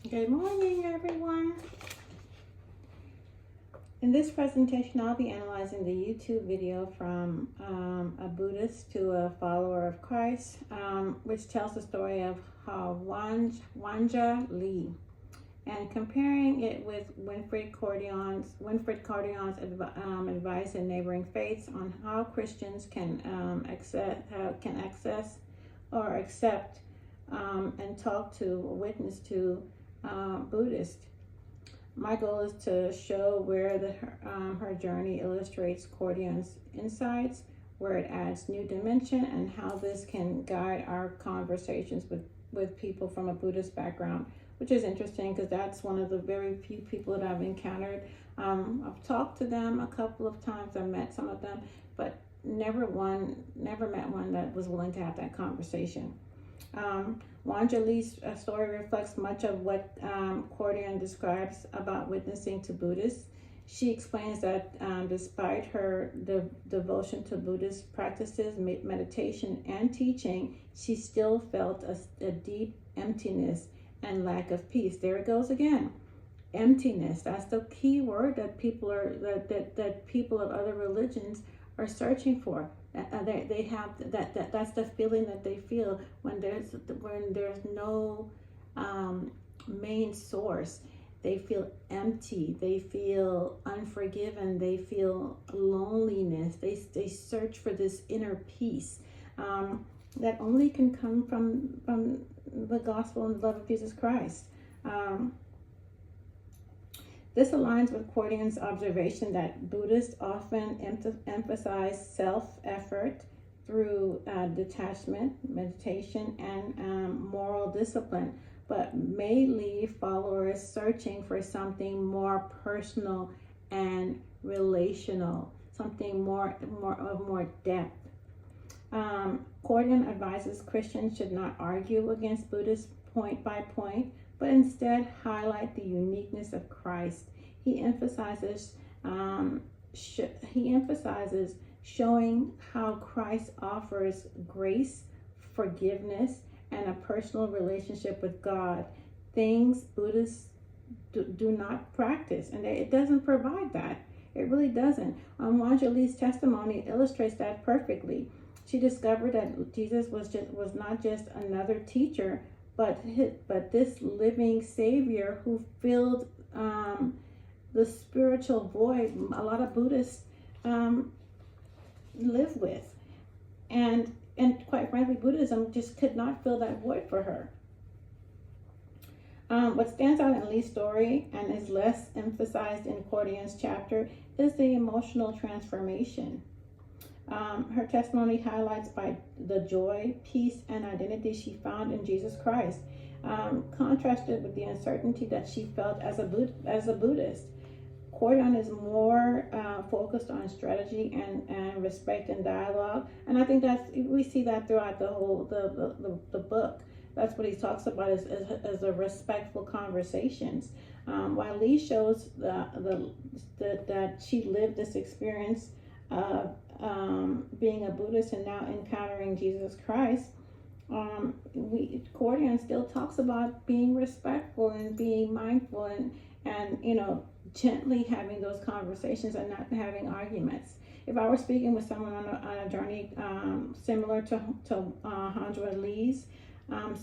Good morning, everyone. In this presentation, I'll be analyzing the YouTube video from a Buddhist to a follower of Christ, which tells the story of Wanja Lee, and comparing it with Winfred Cordion's advice in Neighboring Faiths on how Christians can access or accept and talk to or witness to Buddhists. My goal is to show where her journey illustrates Cordion's insights, where it adds new dimension, and how this can guide our conversations with people from a Buddhist background, which is interesting because that's one of the very few people that I've encountered. I've talked to them a couple of times. I've met some of them, but never met one that was willing to have that conversation. Wanja Lee's story reflects much of what Cordion describes about witnessing to Buddhists. She explains that despite her devotion to Buddhist practices, meditation, and teaching, she still felt a deep emptiness and lack of peace. There it goes again. Emptiness. That's the key word that people that people of other religions are searching for. They have that's the feeling that they feel when there's no main source. They feel empty, they feel unforgiven, they feel loneliness, they search for this inner peace that only can come from the gospel and the love of Jesus Christ. This aligns with Cordion's observation that Buddhists often emphasize self-effort through detachment, meditation, and moral discipline, but may leave followers searching for something more personal and relational, something more depth. Cordion advises Christians should not argue against Buddhists point by point, but instead highlight the uniqueness of Christ. He emphasizes showing how Christ offers grace, forgiveness, and a personal relationship with God, things Buddhists do not practice, and it doesn't provide that. It really doesn't. Wanja Lee's testimony illustrates that perfectly. She discovered that Jesus was not just another teacher, but this living Savior who filled the spiritual void a lot of Buddhists live with, and quite frankly, Buddhism just could not fill that void for her. What stands out in Lee's story and is less emphasized in Cordion's chapter is the emotional transformation. Her testimony highlights by the joy, peace, and identity she found in Jesus Christ, contrasted with the uncertainty that she felt as a Buddhist. Cordion is more focused on strategy and respect and dialogue, and I think we see that throughout the whole the book. That's what he talks about is the respectful conversations. While Lee shows that she lived this experience of being a Buddhist and now encountering Jesus Christ, Cordion still talks about being respectful and being mindful and gently having those conversations and not having arguments. If I were speaking with someone on a journey similar to Wanja Lee's,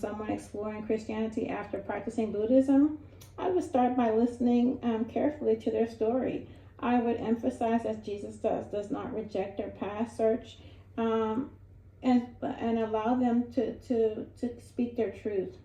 someone exploring Christianity after practicing Buddhism, I would start by listening carefully to their story. I would emphasize, as Jesus does not reject their past search, and allow them to speak their truth.